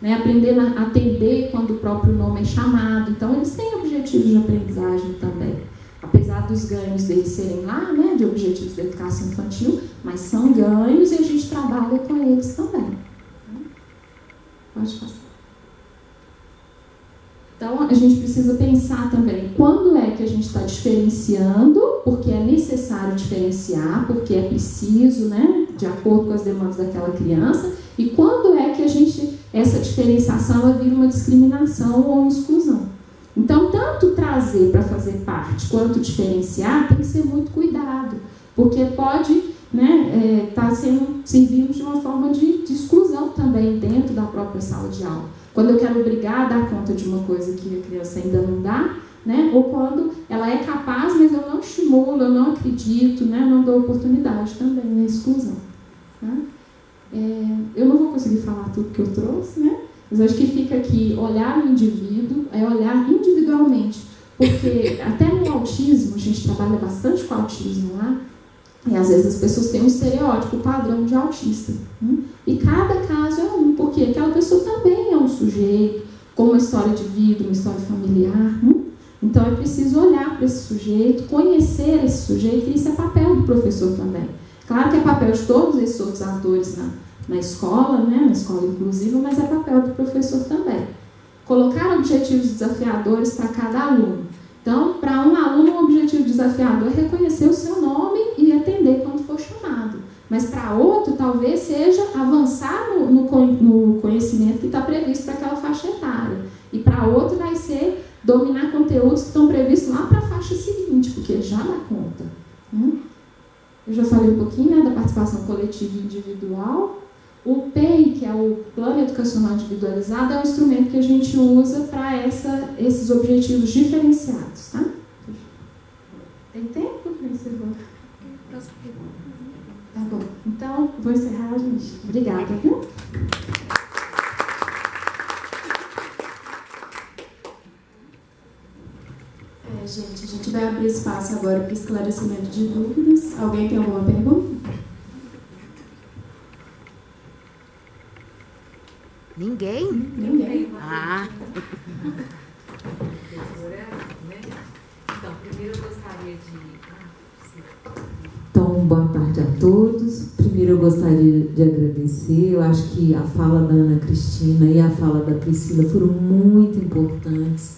né? Aprender a atender quando o próprio nome é chamado. Então, eles têm objetivos de aprendizagem também. Apesar dos ganhos deles serem lá, né, de objetivos da educação infantil, mas são ganhos e a gente trabalha com eles também. Pode passar. Então, a gente precisa pensar também quando é que a gente está diferenciando, porque é necessário diferenciar, porque é preciso, né, de acordo com as demandas daquela criança, e quando é que essa diferenciação ela vira uma discriminação ou uma exclusão. Então, tanto trazer para fazer parte quanto diferenciar tem que ser muito cuidado, porque pode, né, tá servindo de uma forma de exclusão também dentro da própria sala de aula. Quando eu quero obrigar a dar conta de uma coisa que a criança ainda não dá, né, ou quando ela é capaz, mas eu não estimulo, eu não acredito, né, não dou oportunidade também, é exclusão. Tá? Eu não vou conseguir falar tudo que eu trouxe, né? Mas acho que fica aqui, olhar o indivíduo, é olhar individualmente, porque até no autismo, a gente trabalha bastante com autismo lá, e às vezes as pessoas têm um estereótipo padrão de autista, e cada caso é porque aquela pessoa também é um sujeito, com uma história de vida, uma história familiar, então é preciso olhar para esse sujeito, conhecer esse sujeito, e isso é papel do professor também. Claro que é papel de todos esses outros atores na escola, né, na escola inclusiva, mas é papel do professor também. Colocar objetivos desafiadores para cada aluno. Então, para um aluno, um objetivo desafiador é reconhecer o seu nome e atender quando for chamado. Mas para outro, talvez seja avançar no conhecimento que está previsto para aquela faixa etária. E para outro vai ser dominar conteúdos que estão previstos lá para a faixa seguinte, porque ele já dá conta. Eu já falei um pouquinho, né, da participação coletiva e individual. O PEI, que é o Plano Educacional Individualizado, é um instrumento que a gente usa para esses objetivos diferenciados. Tá? Tem tempo para encerrar? Tá bom. Então, vou encerrar, gente. Obrigada, viu? Gente, a gente vai abrir espaço agora para esclarecimento de dúvidas. Alguém tem alguma pergunta? Ninguém? Ninguém. Ah. Então, primeiro eu gostaria de... Então, boa tarde a todos. Primeiro eu gostaria de agradecer. Eu acho que a fala da Ana Cristina e a fala da Priscila foram muito importantes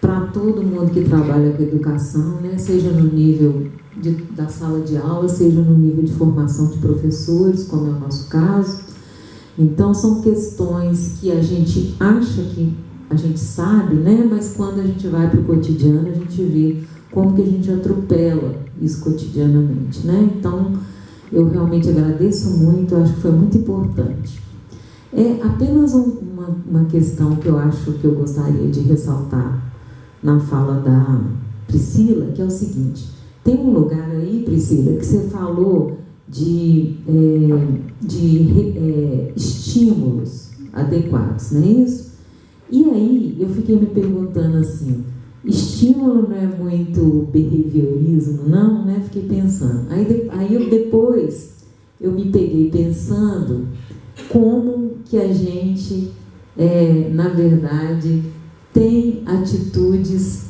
para todo mundo que trabalha com educação, né? Seja no nível da sala de aula, seja no nível de formação de professores, como é o nosso caso. Então, são questões que a gente acha que a gente sabe, né? Mas quando a gente vai para o cotidiano, a gente vê como que a gente atropela isso cotidianamente, né? Então, eu realmente agradeço muito, eu acho que foi muito importante. É apenas uma questão que eu acho que eu gostaria de ressaltar na fala da Priscila, que é o seguinte: tem um lugar aí, Priscila, que você falou de estímulos adequados, não é isso? E aí eu fiquei me perguntando assim, estímulo não é muito behaviorismo, não, né? Fiquei pensando. Depois eu me peguei pensando como que a gente, na verdade, tem atitudes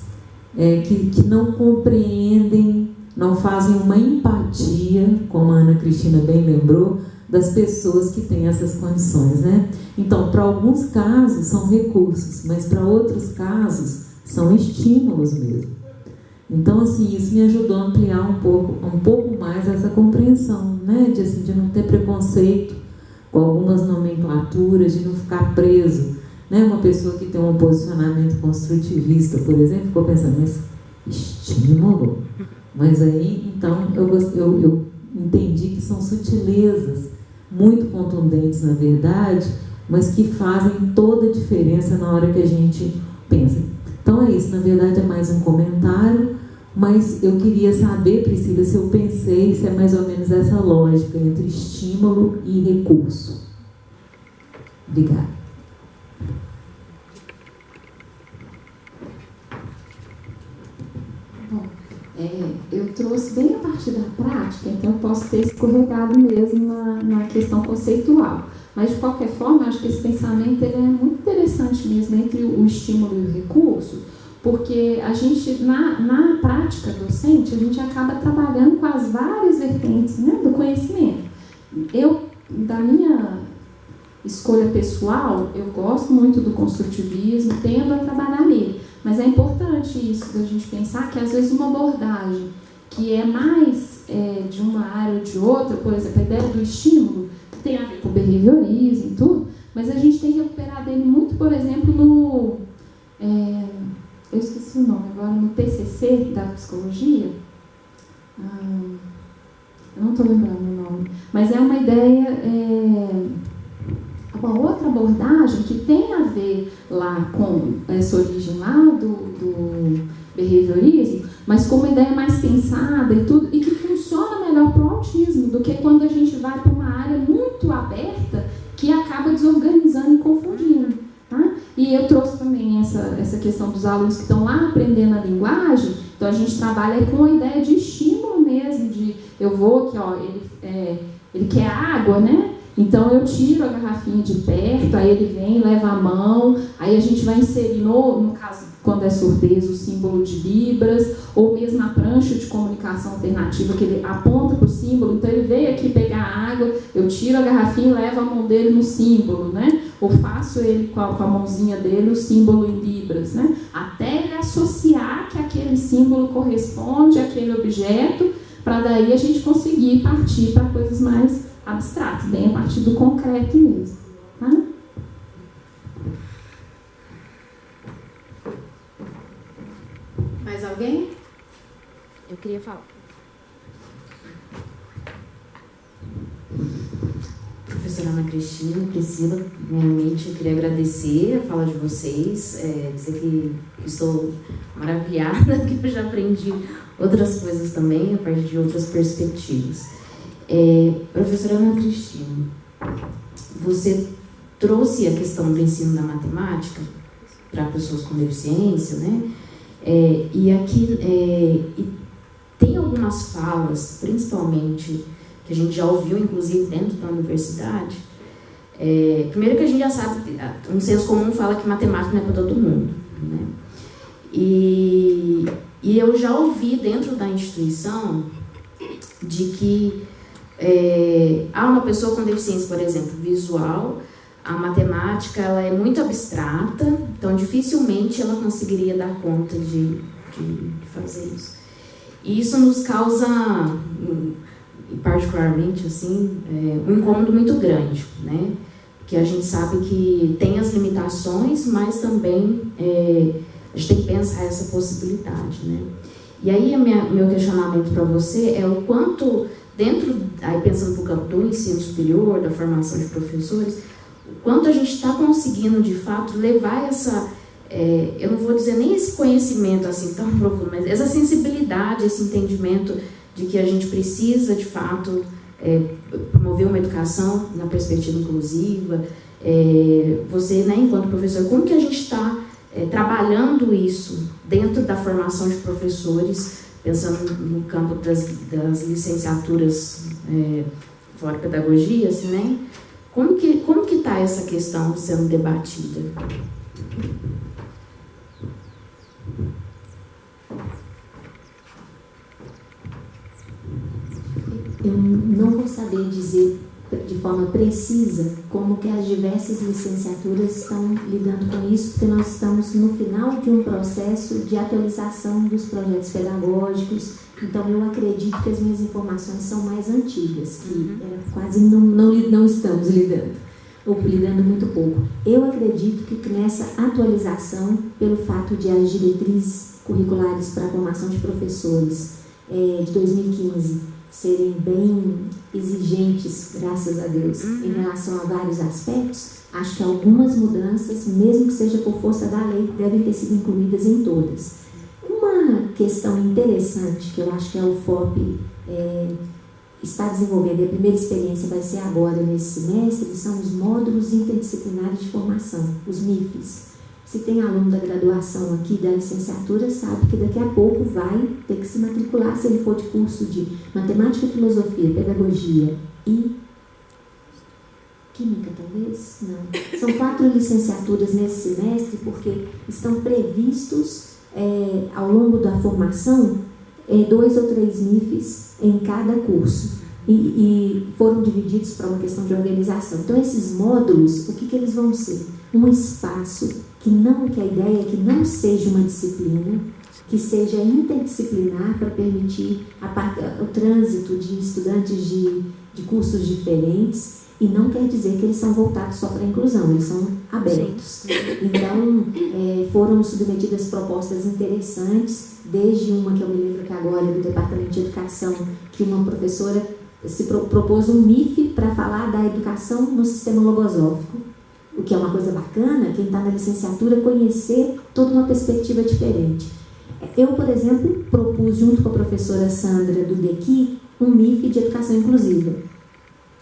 que não compreendem, não fazem uma empatia, como a Ana Cristina bem lembrou, das pessoas que têm essas condições, né? Então, para alguns casos são recursos, mas para outros casos são estímulos mesmo. Então, assim, isso me ajudou a ampliar um pouco mais essa compreensão, né? De não ter preconceito com algumas nomenclaturas, de não ficar preso, né? Uma pessoa que tem um posicionamento construtivista, por exemplo, ficou pensando, mas estímulo? Mas aí, então, eu entendi que são sutilezas muito contundentes, na verdade, mas que fazem toda a diferença na hora que a gente pensa. Então é isso, na verdade é mais um comentário, mas eu queria saber, Priscila, se eu pensei, se é mais ou menos essa lógica entre estímulo e recurso. Obrigada. Bom, eu trouxe bem a partir da prática, então eu posso ter escorregado mesmo na questão conceitual. Mas, de qualquer forma, eu acho que esse pensamento ele é muito interessante mesmo entre o estímulo e o recurso, porque a gente, na prática docente, a gente acaba trabalhando com as várias vertentes, né, do conhecimento. Eu, da minha escolha pessoal, eu gosto muito do construtivismo, tendo a trabalhar nele, mas é importante isso, da gente pensar que, às vezes, uma abordagem que é mais de uma área ou de outra, por exemplo, a ideia do estímulo, tem a ver com o behaviorismo e tudo, mas a gente tem recuperado ele muito, por exemplo, no... eu esqueci o nome agora, no TCC da psicologia. Eu não estou lembrando o nome, mas é uma ideia, uma outra abordagem que tem a ver lá com essa origem lá do behaviorismo, mas com uma ideia mais pensada e tudo, e que funciona melhor para o autismo do que quando a gente vai para uma área muito aberta que acaba desorganizando e confundindo. Tá? E eu trouxe também essa questão dos alunos que estão lá aprendendo a linguagem, então a gente trabalha com a ideia de estímulo mesmo, de eu vou aqui, ó, ele quer água, né? Então eu tiro a garrafinha de perto, aí ele vem, leva a mão, aí a gente vai inserir, no caso, quando é surdez, o símbolo de Libras, ou mesmo a prancha de comunicação alternativa, que ele aponta para o símbolo, então ele veio aqui pegar água, eu tiro a garrafinha e levo a mão dele no símbolo, né? Ou faço ele com a mãozinha dele o símbolo em Libras, né? Até ele associar que aquele símbolo corresponde àquele objeto, para daí a gente conseguir partir para coisas mais abstratas, bem a partir do concreto mesmo. Tá? Mais alguém? Eu queria falar. Professora Ana Cristina, Priscila, primeiramente eu queria agradecer a fala de vocês, dizer que estou maravilhada, que eu já aprendi outras coisas também, a partir de outras perspectivas. Professora Ana Cristina, você trouxe a questão do ensino da matemática para pessoas com deficiência, né? E aqui tem algumas falas, principalmente, que a gente já ouviu, inclusive, dentro da universidade. Primeiro que a gente já sabe, um senso comum fala que matemática não é para todo mundo, né? E eu já ouvi dentro da instituição de que há uma pessoa com deficiência, por exemplo, visual, a matemática ela é muito abstrata, então dificilmente ela conseguiria dar conta de fazer isso. E isso nos causa, particularmente, assim, um incômodo muito grande, né? Porque a gente sabe que tem as limitações, mas também a gente tem que pensar essa possibilidade, né? E aí, meu questionamento para você é o quanto, aí pensando no campo do ensino superior, da formação de professores, o quanto a gente está conseguindo, de fato, levar essa, eu não vou dizer nem esse conhecimento assim tão profundo, mas essa sensibilidade, esse entendimento de que a gente precisa, de fato, promover uma educação na perspectiva inclusiva. Você, né, enquanto professor, como que a gente está trabalhando isso dentro da formação de professores, pensando no campo das licenciaturas fora pedagogia, assim, né? Como que está essa questão sendo debatida? Eu não vou saber dizer de forma precisa como que as diversas licenciaturas estão lidando com isso, porque nós estamos no final de um processo de atualização dos projetos pedagógicos, então eu acredito que as minhas informações são mais antigas, que quase não estamos lidando, ou lidando muito pouco. Eu acredito que nessa atualização, pelo fato de as diretrizes curriculares para a formação de professores de 2015 serem bem exigentes, graças a Deus, em relação a vários aspectos, acho que algumas mudanças, mesmo que seja por força da lei, devem ter sido incluídas em todas. Uma questão interessante que eu acho que a UFOP está desenvolvendo, e a primeira experiência vai ser agora nesse semestre, são os módulos interdisciplinares de formação, os MIFs. Se tem aluno da graduação aqui, da licenciatura, sabe que daqui a pouco vai ter que se matricular, se ele for de curso de matemática, filosofia, pedagogia e Química, talvez? Não. São 4 licenciaturas nesse semestre, porque estão previstos, ao longo da formação, 2 ou 3 MIFs em cada curso. E foram divididos para uma questão de organização. Então, esses módulos, o que eles vão ser? Um espaço que a ideia é que não seja uma disciplina, que seja interdisciplinar para permitir o trânsito de estudantes de cursos diferentes, e não quer dizer que eles são voltados só para a inclusão, eles são abertos. Sim. Então, foram submetidas propostas interessantes, desde uma que eu me lembro que agora é do Departamento de Educação, que uma professora se propôs um MIF para falar da educação no sistema logosófico, o que é uma coisa bacana, quem está na licenciatura conhecer toda uma perspectiva diferente. Eu, por exemplo, propus junto com a professora Sandra do DEQI um MIF de educação inclusiva.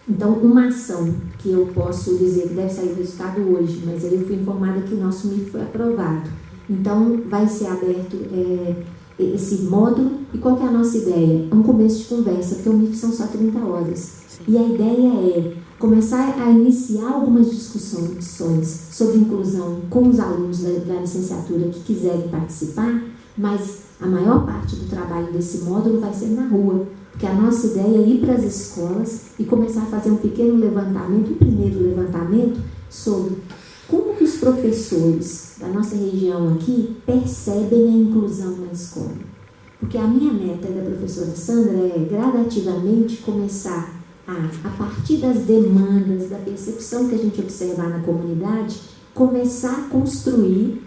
Então, uma ação que eu posso dizer que deve sair o resultado hoje, mas aí eu fui informada que o nosso MIF foi aprovado. Então, vai ser aberto esse módulo. E qual que é a nossa ideia? É um começo de conversa, porque o MIF são só 30 horas. Sim. E a ideia é começar a iniciar algumas discussões sobre inclusão com os alunos da licenciatura que quiserem participar, mas a maior parte do trabalho desse módulo vai ser na rua, porque a nossa ideia é ir para as escolas e começar a fazer um pequeno levantamento, um primeiro levantamento, sobre como que os professores da nossa região aqui percebem a inclusão na escola. Porque a minha meta da professora Sandra é gradativamente começar a partir das demandas, da percepção que a gente observar na comunidade, começar a construir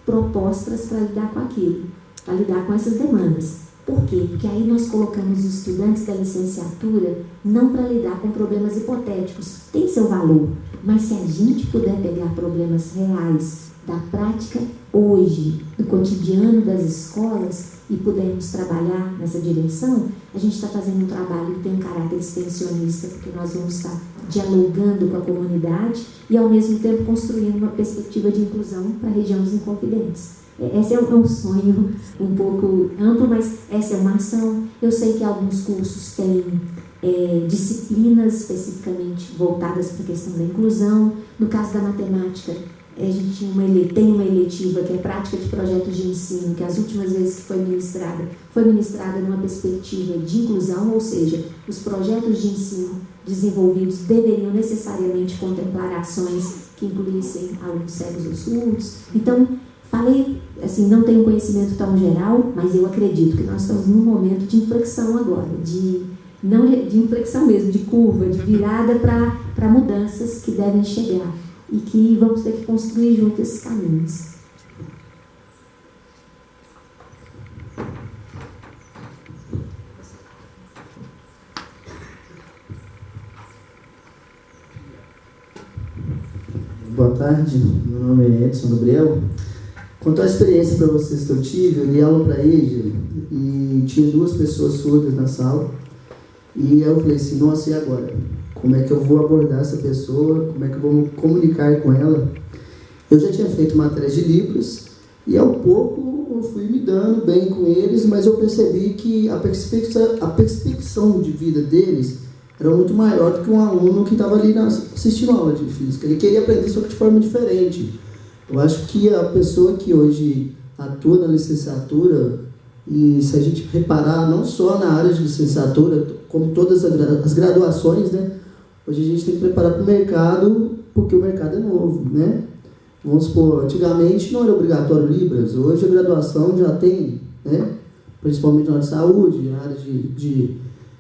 propostas para lidar com aquilo, para lidar com essas demandas. Por quê? Porque aí nós colocamos os estudantes da licenciatura não para lidar com problemas hipotéticos, tem seu valor, mas se a gente puder pegar problemas reais da prática hoje, do cotidiano das escolas, e pudermos trabalhar nessa direção, a gente está fazendo um trabalho que tem um caráter extensionista, porque nós vamos estar dialogando com a comunidade e, ao mesmo tempo, construindo uma perspectiva de inclusão para a região dos Inconfidentes. Esse é um sonho um pouco amplo, mas essa é uma ação. Eu sei que alguns cursos têm disciplinas especificamente voltadas para a questão da inclusão. No caso da matemática, a gente tem uma eletiva que é prática de projetos de ensino, que as últimas vezes que foi ministrada numa perspectiva de inclusão, ou seja, os projetos de ensino desenvolvidos deveriam necessariamente contemplar ações que incluíssem alunos cegos ou surdos. Então, falei, assim, não tenho conhecimento tão geral, mas eu acredito que nós estamos num momento de inflexão agora, de inflexão mesmo, de curva, de virada para mudanças que devem chegar. E que vamos ter que construir juntos esses caminhos. Boa tarde, meu nome é Edson Gabriel. Contar a experiência para vocês que eu tive, eu dei aula para EJA e tinha 2 pessoas surdas na sala. E eu falei assim, nossa, e agora? Como é que eu vou abordar essa pessoa? Como é que eu vou me comunicar com ela? Eu já tinha feito matérias de Libras e, ao pouco, eu fui me dando bem com eles, mas eu percebi que a perspecção de vida deles era muito maior do que um aluno que estava ali assistindo a aula de física. Ele queria aprender só de forma diferente. Eu acho que a pessoa que hoje atua na licenciatura, e se a gente reparar não só na área de licenciatura, como todas as graduações, né? Hoje a gente tem que preparar para o mercado, porque o mercado é novo, né? Vamos supor, antigamente não era obrigatório Libras, hoje a graduação já tem, né? Principalmente na área de saúde, na área de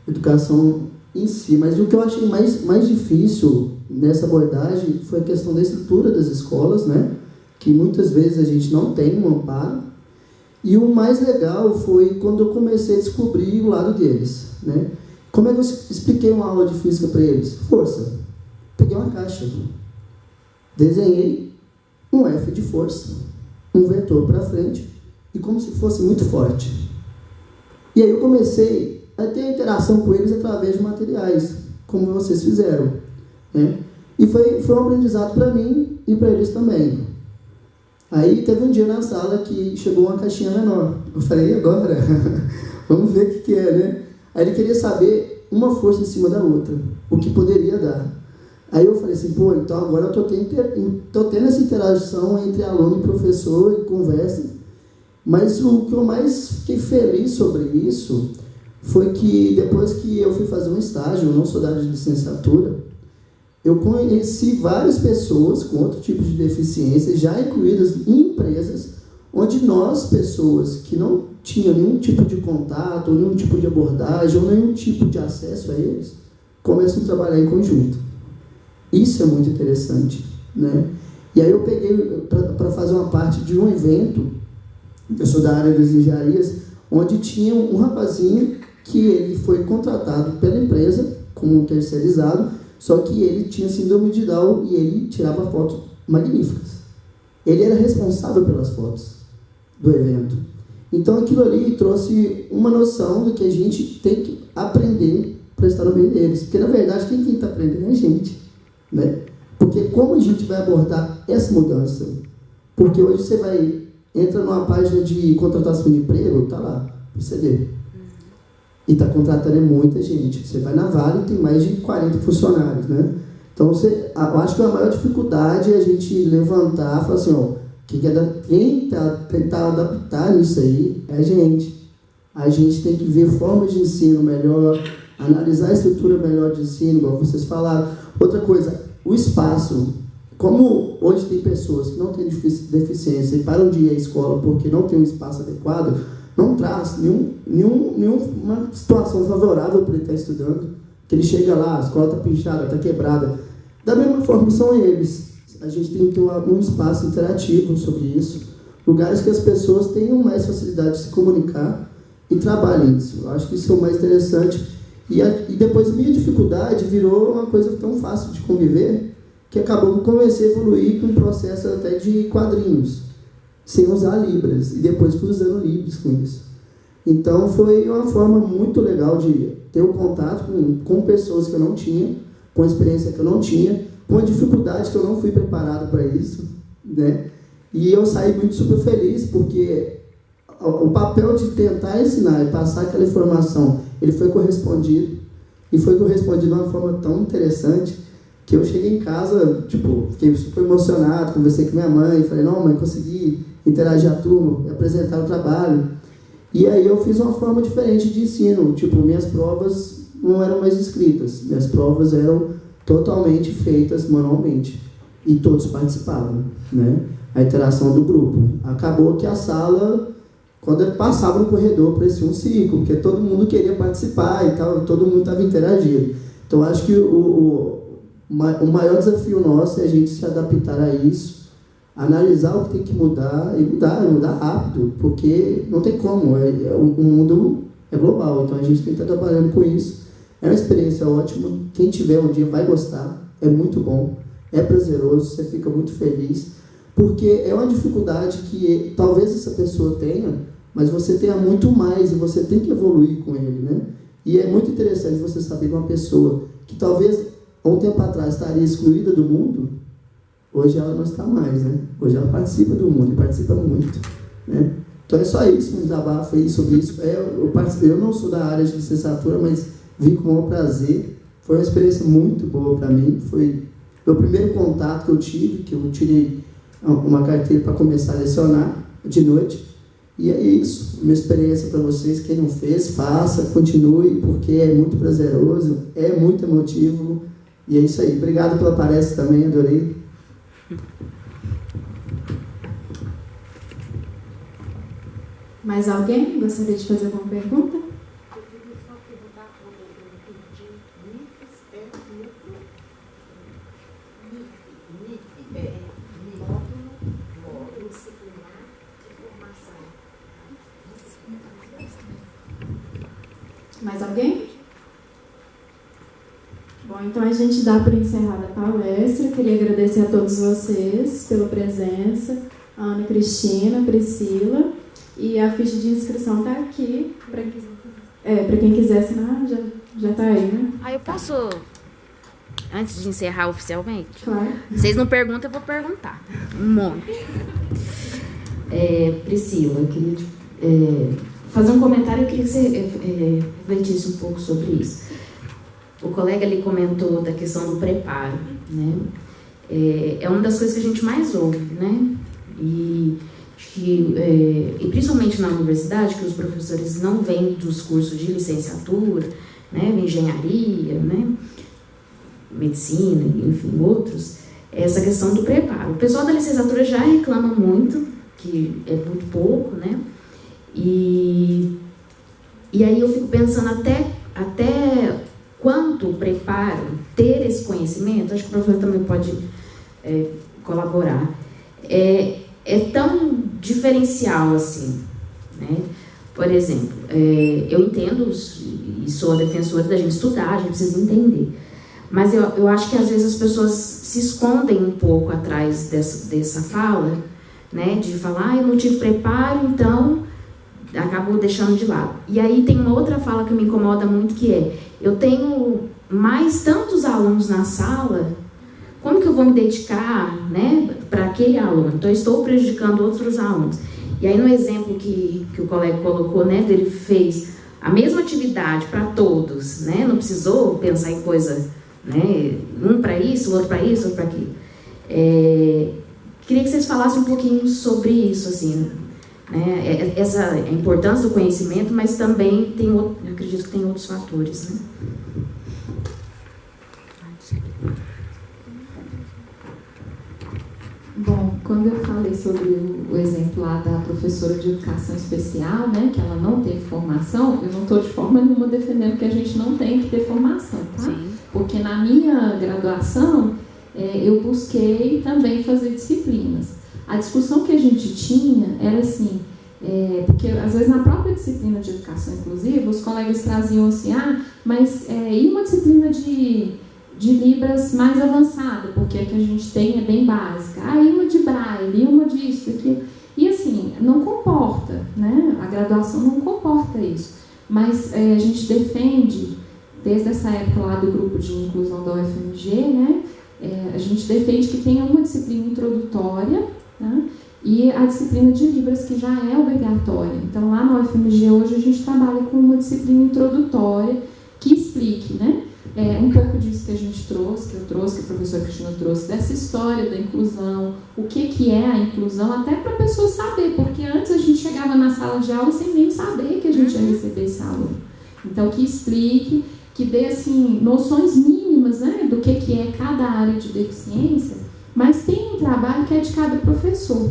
educação em si. Mas o que eu achei mais difícil nessa abordagem foi a questão da estrutura das escolas, né? Que muitas vezes a gente não tem um amparo. E o mais legal foi quando eu comecei a descobrir o lado deles, né? Como é que eu expliquei uma aula de física para eles? Força. Peguei uma caixa, desenhei um F de força, um vetor para frente e como se fosse muito forte. E aí eu comecei a ter interação com eles através de materiais, como vocês fizeram, né? E foi um aprendizado para mim e para eles também. Aí teve um dia na sala que chegou uma caixinha menor. Eu falei, e agora? Vamos ver o que é, né? Aí ele queria saber uma força em cima da outra, o que poderia dar. Aí eu falei assim, pô, então agora eu tô tendo essa interação entre aluno e professor, e conversa. Mas o que eu mais fiquei feliz sobre isso foi que depois que eu fui fazer um estágio, eu não sou da área de licenciatura, eu conheci várias pessoas com outro tipo de deficiência, já incluídas em empresas, onde nós, pessoas que não tinham nenhum tipo de contato, ou nenhum tipo de abordagem, ou nenhum tipo de acesso a eles, começam a trabalhar em conjunto. Isso é muito interessante, né? E aí eu peguei para fazer uma parte de um evento, eu sou da área das engenharias, onde tinha um rapazinho que ele foi contratado pela empresa como um terceirizado, só que ele tinha síndrome de Down e ele tirava fotos magníficas. Ele era responsável pelas fotos do evento. Então aquilo ali trouxe uma noção do que a gente tem que aprender para estar no meio deles. Porque na verdade quem está aprendendo é a gente, né? Porque como a gente vai abordar essa mudança? Porque hoje você entra numa página de contratação de emprego, tá lá, perceber. E está contratando muita gente. Você vai na Vale e tem mais de 40 funcionários, né? Então, eu acho que a maior dificuldade é a gente levantar e falar assim, ó, quem tentar adaptar nisso aí é a gente. A gente tem que ver formas de ensino melhor, analisar a estrutura melhor de ensino, igual vocês falaram. Outra coisa, o espaço. Como hoje tem pessoas que não têm deficiência e param de ir à escola porque não tem um espaço adequado, não traz nenhuma situação favorável para ele estar estudando, que ele chega lá, a escola está pinchada, está quebrada. Da mesma forma são eles. A gente tem que ter um espaço interativo sobre isso, lugares que as pessoas tenham mais facilidade de se comunicar e trabalhem isso. Eu acho que isso é o mais interessante. E depois a minha dificuldade virou uma coisa tão fácil de conviver, que acabou que eu comecei a evoluir com um processo até de quadrinhos, sem usar Libras, e depois fui usando Libras com isso. Então foi uma forma muito legal de ter um contato com pessoas que eu não tinha, com a experiência que eu não tinha, com a dificuldade que eu não fui preparado para isso, né? E eu saí muito super feliz, porque o papel de tentar ensinar e passar aquela informação, ele foi correspondido, e foi correspondido de uma forma tão interessante, que eu cheguei em casa, fiquei super emocionado, conversei com minha mãe, falei, não, mãe, consegui interagir a turma, apresentar o trabalho. E aí eu fiz uma forma diferente de ensino, minhas provas não eram mais escritas, minhas provas eram totalmente feitas manualmente, e todos participavam, né? A interação do grupo. Acabou que a sala, quando eu passava no corredor, parecia um círculo, porque todo mundo queria participar e tal, todo mundo estava interagindo. Então acho que o maior desafio nosso é a gente se adaptar a isso, analisar o que tem que mudar e mudar rápido, porque não tem como, o mundo é global, então a gente tem que estar trabalhando com isso. É uma experiência ótima, quem tiver um dia vai gostar, é muito bom, é prazeroso, você fica muito feliz, porque é uma dificuldade que talvez essa pessoa tenha, mas você tenha muito mais e você tem que evoluir com ele, né? E é muito interessante você saber que uma pessoa que talvez há um tempo atrás estaria excluída do mundo, hoje ela não está mais, né? Hoje ela participa do mundo e participa muito, né? Então é só isso, um desabafo aí sobre isso. Eu não sou da área de licenciatura, mas vim com o maior prazer. Foi uma experiência muito boa para mim. Foi o primeiro contato que eu tive, que eu tirei uma carteira para começar a lecionar de noite. E é isso, minha experiência para vocês. Quem não fez, faça, continue, porque é muito prazeroso, é muito emotivo. E é isso aí. Obrigado pela palestra também, adorei. Mais alguém gostaria de fazer alguma pergunta? Eu queria só perguntar para o módulo disciplinar de formação. Mais alguém? Bom, então a gente dá por encerrada a palestra. Queria agradecer a todos vocês pela presença, a Ana Cristina, a Priscila, e a ficha de inscrição está aqui, para quem quiser assinar, já está aí, né? Eu posso, antes de encerrar oficialmente? Claro. Vocês não perguntam, eu vou perguntar. Um monte. Priscila, eu queria fazer um comentário, eu queria que você refletisse um pouco sobre isso. O colega ali comentou da questão do preparo. né? É uma das coisas que a gente mais ouve, né? E principalmente na universidade, que os professores não vêm dos cursos de licenciatura, né? Engenharia, né? Medicina, enfim, outros, essa questão do preparo. O pessoal da licenciatura já reclama muito, que é muito pouco, né? E aí eu fico pensando até quanto preparo, ter esse conhecimento, acho que o professor também pode colaborar, é tão diferencial assim, né? Por exemplo, eu entendo e sou a defensora da gente estudar, a gente precisa entender, mas eu acho que às vezes as pessoas se escondem um pouco atrás dessa fala, né? De falar, eu não tive preparo, então acabo deixando de lado. E aí tem uma outra fala que me incomoda muito, que eu tenho mais tantos alunos na sala, como que eu vou me dedicar, né, para aquele aluno? Então, eu estou prejudicando outros alunos. E aí, no exemplo que o colega colocou, né, ele fez a mesma atividade para todos, né, não precisou pensar em coisa, né, um para isso, outro para isso, outro para aquilo. Queria que vocês falassem um pouquinho sobre isso, assim, né, a importância do conhecimento, mas também eu acredito que tem outros fatores, né? Bom, quando eu falei sobre o exemplo lá da professora de educação especial, né, que ela não teve formação, eu não estou de forma nenhuma defendendo que a gente não tem que ter formação, tá? Sim. Porque na minha graduação, eu busquei também fazer disciplinas. A discussão que a gente tinha era assim, porque às vezes na própria disciplina de educação inclusiva, os colegas traziam assim, mas e uma disciplina de Libras mais avançada, porque a que a gente tem é bem básica. E uma de Braille, e uma disso, aquilo. E assim, não comporta, né? A graduação não comporta isso. Mas a gente defende, desde essa época lá do grupo de inclusão da UFMG, né? A gente defende que tenha uma disciplina introdutória, né? E a disciplina de Libras, que já é obrigatória. Então, lá na UFMG, hoje, a gente trabalha com uma disciplina introdutória que explique, né? Um pouco disso que a gente trouxe, que a professora Cristina trouxe, dessa história da inclusão, o que é a inclusão, até para a pessoa saber, porque antes a gente chegava na sala de aula sem nem saber que a gente ia receber esse aluno. Então, que explique, que dê assim, noções mínimas, né, do que é cada área de deficiência, mas tem um trabalho que é de cada professor.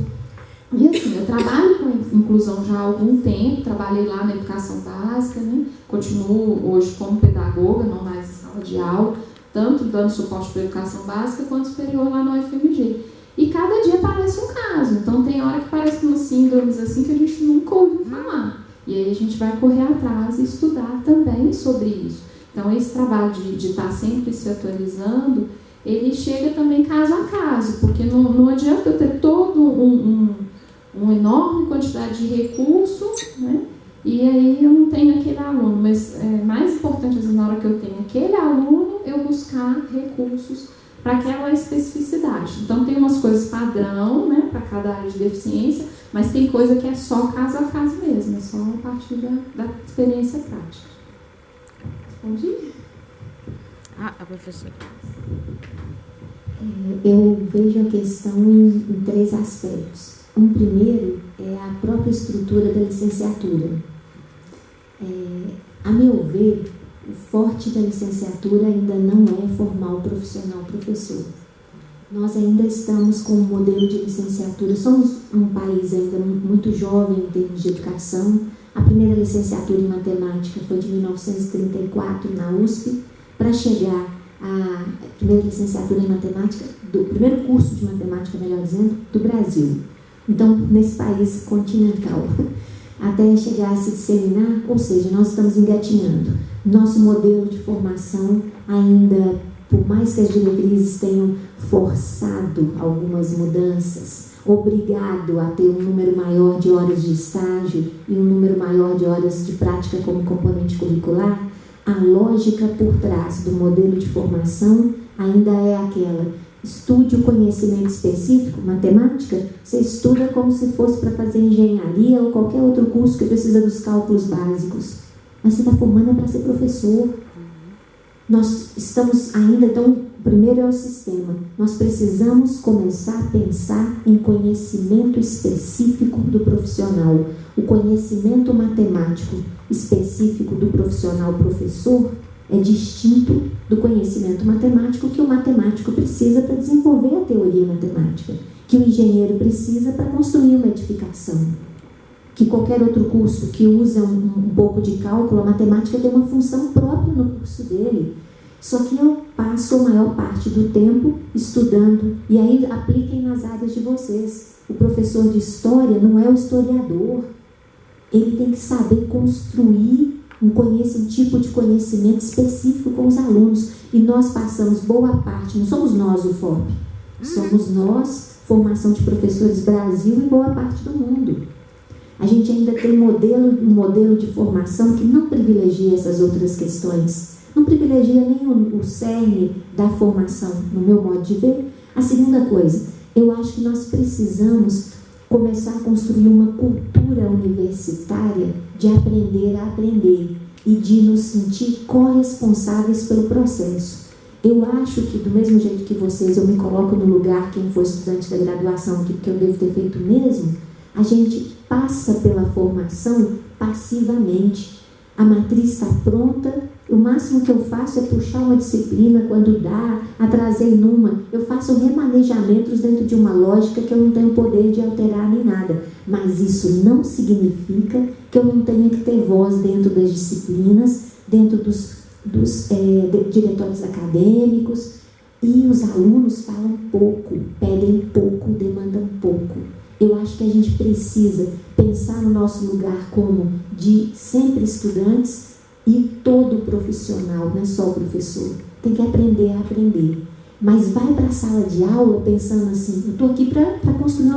E assim, eu trabalho com inclusão já há algum tempo, trabalhei lá na educação básica, né? Continuo hoje como pedagoga, não mais em sala de aula, tanto dando suporte para a educação básica quanto superior lá no UFMG. E cada dia aparece um caso, então tem hora que aparecem umas síndromes assim que a gente nunca ouviu falar. E aí a gente vai correr atrás e estudar também sobre isso. Então esse trabalho de estar sempre se atualizando, ele chega também caso a caso, porque não adianta eu ter todo uma enorme quantidade de recurso, né? E aí eu não tenho aquele aluno, mas é mais importante, às vezes, na hora que eu tenho aquele aluno, eu buscar recursos para aquela especificidade. Então, tem umas coisas padrão, né, para cada área de deficiência, mas tem coisa que é só caso a caso mesmo, é só a partir da experiência prática. Respondi? A professora. Eu vejo a questão em 3 aspectos. Um primeiro é a própria estrutura da licenciatura. A meu ver, o forte da licenciatura ainda não é formar o profissional professor. Nós ainda estamos com um modelo de licenciatura, somos um país ainda muito jovem em termos de educação. A primeira licenciatura em matemática foi de 1934 na USP, para chegar à primeira licenciatura em matemática, do primeiro curso de matemática, melhor dizendo, do Brasil. Então, nesse país continental, até chegar a se disseminar, ou seja, nós estamos engatinhando. Nosso modelo de formação ainda, por mais que as diretrizes tenham forçado algumas mudanças, obrigado a ter um número maior de horas de estágio e um número maior de horas de prática como componente curricular, a lógica por trás do modelo de formação ainda é aquela: estude o conhecimento específico, matemática, você estuda como se fosse para fazer engenharia ou qualquer outro curso que precisa dos cálculos básicos. Mas você está formando para ser professor. Nós estamos ainda tão primeiro é o sistema. Nós precisamos começar a pensar em conhecimento específico do profissional. O conhecimento matemático específico do profissional professor é distinto do conhecimento matemático que o matemático precisa para desenvolver a teoria matemática, que o engenheiro precisa para construir uma edificação, que qualquer outro curso que usa um pouco de cálculo, a matemática tem uma função própria no curso dele. Só que eu passo a maior parte do tempo estudando, e aí apliquem nas áreas de vocês. O professor de história não é o historiador, ele tem que saber construir um tipo de conhecimento específico com os alunos, e nós passamos boa parte, não somos nós o FOP, somos nós, Formação de Professores Brasil e boa parte do mundo. A gente ainda tem um modelo de formação que não privilegia essas outras questões, não privilegia nem o cerne da formação, no meu modo de ver. A segunda coisa, eu acho que nós precisamos começar a construir uma cultura universitária de aprender a aprender e de nos sentir corresponsáveis pelo processo. Eu acho que, do mesmo jeito que vocês, eu me coloco no lugar, quem for estudante da graduação aqui, porque eu devo ter feito o mesmo, a gente passa pela formação passivamente. A matriz está pronta, o máximo que eu faço é puxar uma disciplina quando dá, atrasei numa, eu faço remanejamentos dentro de uma lógica que eu não tenho poder de alterar nem nada, mas isso não significa que eu não tenha que ter voz dentro das disciplinas, dentro dos diretórios acadêmicos, e os alunos falam pouco, pedem pouco, demandam pouco. Eu acho que a gente precisa pensar no nosso lugar como de sempre estudantes e todo profissional, não é só o professor. Tem que aprender a aprender. Mas vai para a sala de aula pensando assim, eu estou aqui para construir uma